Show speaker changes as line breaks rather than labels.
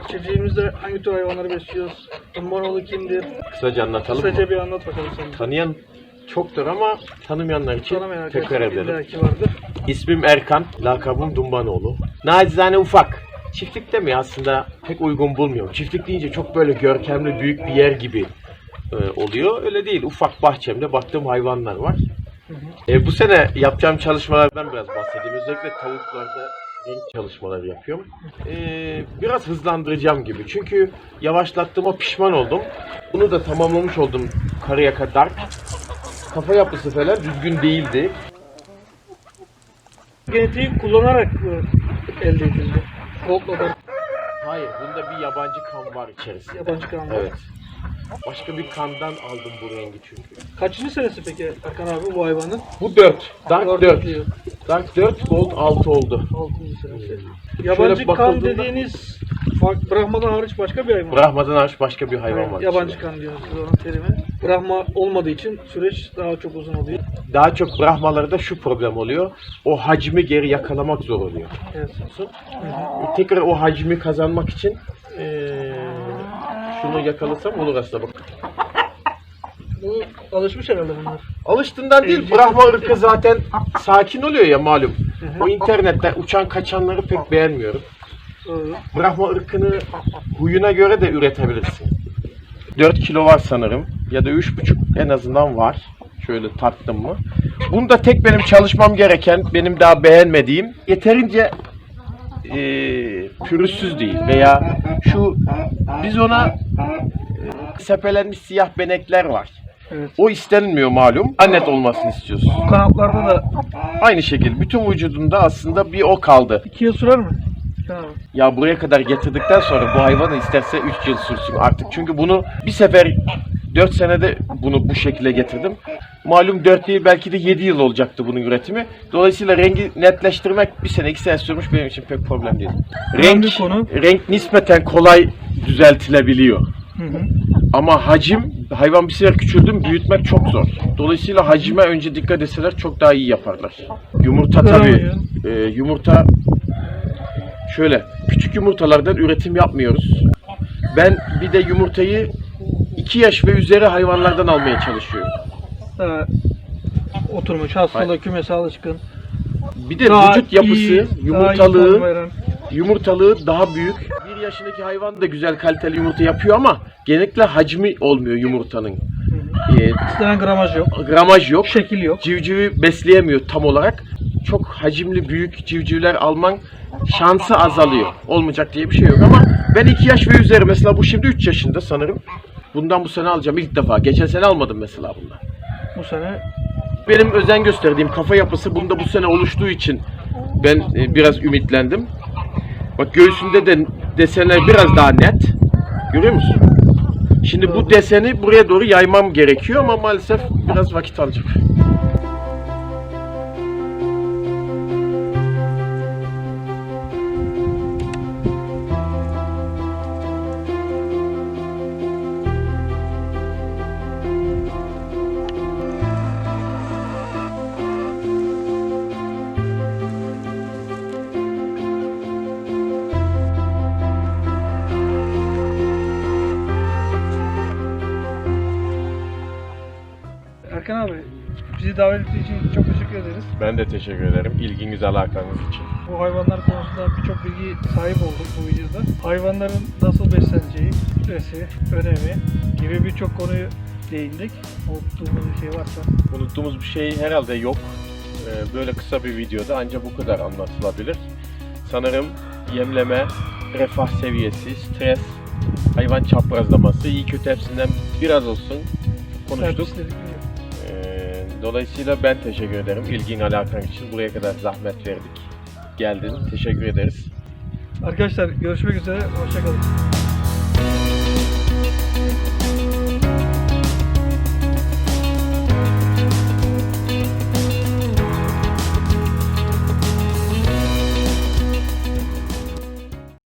Çiftliğimizde hangi tür hayvanları besliyoruz? Monoğlu kimdir?
Kısaca anlatalım.
Kısaca bir anlat bakalım sen.
Tanıyan çoktur ama tanımayanlar için tekrar edelim.
Vardır.
İsmim Erkan, lakabım Dumbanoğlu. Nacizane ufak. Çiftlikte mi aslında pek uygun bulmuyorum. Çiftlik deyince çok böyle görkemli, büyük bir yer gibi oluyor. Öyle değil. Ufak bahçemde baktığım hayvanlar var. Bu sene yapacağım çalışmalardan biraz bahsedeyim. Özellikle tavuklarda renk çalışmaları yapıyorum. Biraz hızlandıracağım gibi. Çünkü yavaşlattığıma pişman oldum. Bunu da tamamlamış oldum karıya kadar. Kafa yapısı falan düzgün değildi.
Genetiği kullanarak elde edildi. Gold'la.
Hayır, bunda bir yabancı kan var içerisinde.
Yabancı kan var.
Evet. Başka bir kandan aldım bu rengi çünkü.
Kaçıncı senesi peki Erkan abi bu hayvanın?
Bu 4. Dark 4.
Diyor.
Dark 4, Gold 6 oldu.
6. senesi. Yabancı kan dediğiniz Brahma'dan hariç başka bir hayvan.
Brahma'dan hariç başka bir hayvan var.
Yabancı kan diyoruz onun terimi. Brahma olmadığı için süreç daha çok uzun oluyor.
Daha çok Brahmalarda şu problem oluyor. O hacmi geri yakalamak zor oluyor.
Evet.
Tekrar o hacmi kazanmak için şunu yakalasam olur aslında bak.
Bu alışmış herhalde bunlar.
Alıştığından değil, Brahma ırkı zaten sakin oluyor ya malum. O internette uçan kaçanları pek beğenmiyorum. Brahma ırkını huyuna göre de üretebilirsin. 4 kilo var sanırım ya da 3,5 en azından var. Şöyle tarttım mı. Bunda tek benim çalışmam gereken, benim daha beğenmediğim yeterince pürüzsüz değil veya şu biz ona sepelenmiş siyah benekler var.
Evet.
O istenmiyor malum. Net olmasını istiyorsun.
Kanatlarda da
Aynı şekilde bütün vücudunda aslında bir o kaldı.
2 yıl sürer mi? Tamam.
Ya buraya kadar getirdikten sonra bu hayvanı isterse 3 yıl sürsün artık. Çünkü bunu bir sefer 4 senede bunu bu şekilde getirdim. Malum 4 değil belki de 7 yıl olacaktı bunun üretimi. Dolayısıyla rengi netleştirmek 1 sene 2 sene sürmüş, benim için pek problem değil. Renk nispeten kolay düzeltilebiliyor.
Hı.
Ama hayvan bir sefer küçüldü mü büyütmek çok zor. Dolayısıyla hacime önce dikkat etseler çok daha iyi yaparlar. Yumurta tabii. Yumurta şöyle küçük yumurtalardan üretim yapmıyoruz. Ben bir de yumurtayı 2 yaş ve üzeri hayvanlardan almaya çalışıyorum.
Oturmuş, hastalığı, kümese alışkın.
Bir de vücut yapısı, yumurtalığı daha büyük. 1 yaşındaki hayvan da güzel kaliteli yumurta yapıyor ama genellikle hacmi olmuyor yumurtanın.
İstenen gramaj yok.
Gramaj yok.
Şekil yok.
Civcivi besleyemiyor tam olarak. Çok hacimli büyük civcivler alman şansı azalıyor. Olmayacak diye bir şey yok ama ben 2 yaş ve üzeri mesela bu şimdi 3 yaşında sanırım. Bundan bu sene alacağım ilk defa. Geçen sene almadım mesela bundan.
Bu sene
benim özen gösterdiğim kafa yapısı bunda bu sene oluştuğu için ben biraz ümitlendim. Bak göğsünde de desenler biraz daha net. Görüyor musun? Şimdi bu deseni buraya doğru yaymam gerekiyor ama maalesef biraz vakit alacak.
Erkan abi, bizi davet ettiği için çok teşekkür ederiz.
Ben de teşekkür ederim. İlginiz, alakanız için.
Bu hayvanlar konusunda birçok bilgi sahip olduk bu videoda. Hayvanların nasıl besleneceği, stresi, önemi gibi birçok konuyu değindik. Unuttuğumuz bir şey varsa.
Unuttuğumuz bir şey herhalde yok. Böyle kısa bir videoda ancak bu kadar anlatılabilir. Sanırım yemleme, refah seviyesi, stres, hayvan çaprazlaması, iyi kötü hepsinden biraz olsun konuştuk. Dolayısıyla ben teşekkür ederim. İlgin, alakan için buraya kadar zahmet verdik. Geldin. Teşekkür ederiz.
Arkadaşlar görüşmek üzere. Hoşça kalın.